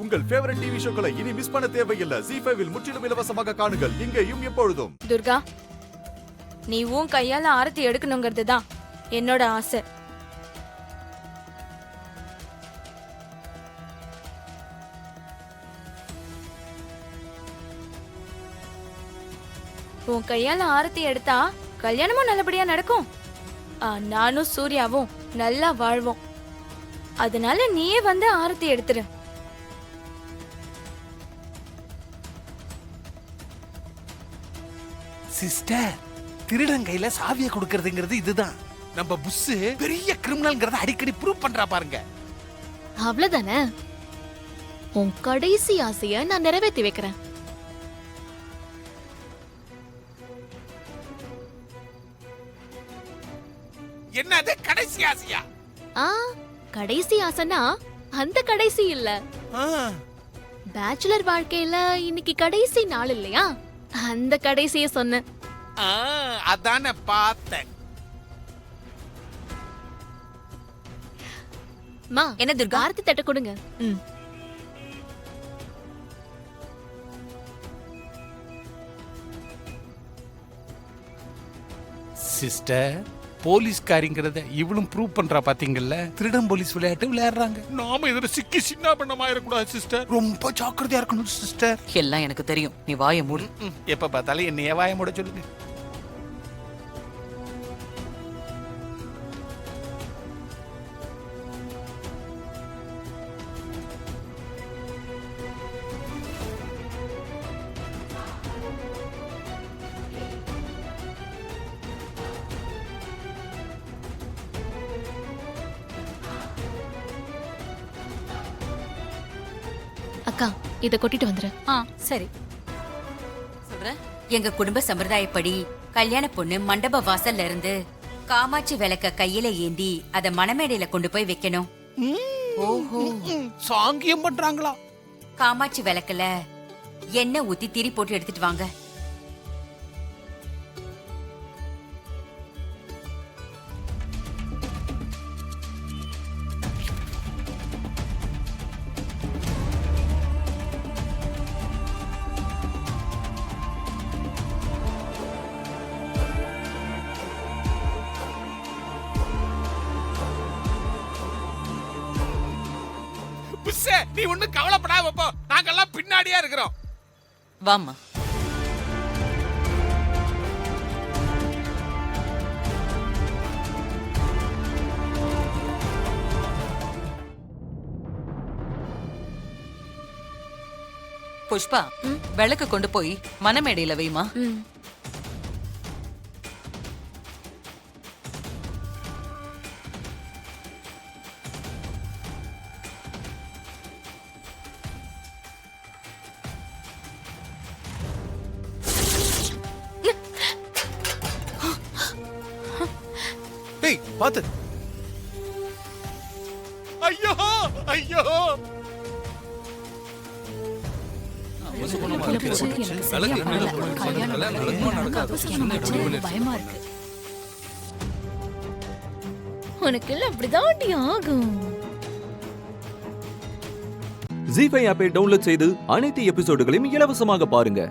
உங்கள் favourite TV ஷோக்களை இனி miss பண்ண தேவையில்லை. ZEE5 இல் முற்றிலும் இலவசமாக காணுங்கள், இங்கேயும் எப்பொழுதும். துர்கா, நீ உன் கையால ஆரத்தி எடுக்கணுங்கிறது தான் என்னோட ஆசை. உன் கையால ஆரத்தி எடுத்தா கல்யாணமும் நல்லபடியா நடக்கும். நானும் சூர்யாவும் நல்லா வாழ்வோம். அதனால நீயே வந்து ஆரத்தி எடுத்துரு. சிஸ்டர், திருடன் கையில சாவியை கொடுக்கறதுங்கிறது இதுதான். நம்ம புஸ் பெரிய கிரிமினல்ங்கறத அடிக்கடி ப்ரூவ் பண்றா பாருங்க. அவ்வளவுதானே? உன் கடைசி ஆசைய நான் நிறைவேற்றி வைக்கிறேன். என்னது கடைசி ஆசையா? கடைசி ஆசைனா அந்த கடைசி இல்ல. பேச்சுலர் வாழ்க்கையில இன்னைக்கு கடைசி நாள் இல்லையா, அந்த கடைசிய சொன்னேன். அதானே பார்த்தேன். மா, என்ன துர்கா, ஆரத்தி தட்ட கொடுங்க. சிஸ்டர், போலீஸ்காரிங்கிறத இவளும் ப்ரூவ் பண்றா பாத்தீங்கல்ல. திருடன் போலீஸ் விளையாட்டு விளையாடுறாங்க. நாம இதுல சிக்கி சின்ன பண்ணமாயிரக்கூடாது சிஸ்டர். ரொம்ப ஜாக்கிரதையா இருக்கணும் சிஸ்டர். எல்லாம் எனக்கு தெரியும், நீ வாயை மூடு. எப்ப பார்த்தாலும் என்னைய வாயை மூட சொல்லுங்க. அக்கா, இத கொட்டிட்டு வந்துரு. சரி. எங்க குடும்ப சம்பிரதாயப்படி கல்யாண பொண்ணு மண்டப வாசல்ல இருந்து காமாட்சி விளக்க கையில ஏந்தி அத மணமேடையில கொண்டு போய் வைக்கணும். ஓஹோ, சாங்கியம் பண்றாங்களா? காமாட்சி விளக்குல எண்ணெய் ஊத்தி திரி போட்டு எடுத்துட்டு வாங்க. நீ ஒண்ணு கவலைப்படாம போ, நாங்கெல்லாம் பின்னாடியா இருக்கிறோம். வாமா. புஷ்பா, விளக்கு கொண்டு போய் மணமேடையில வைமா. பாத்து. ஐயோ ஐயோ, உனக்கு எல்லாம் அப்படிதான் ஆகும். ZEE5 ஆப்பை டவுன்லோட் செய்து அனைத்து எபிசோடுகளையும் இலவசமாக பாருங்க.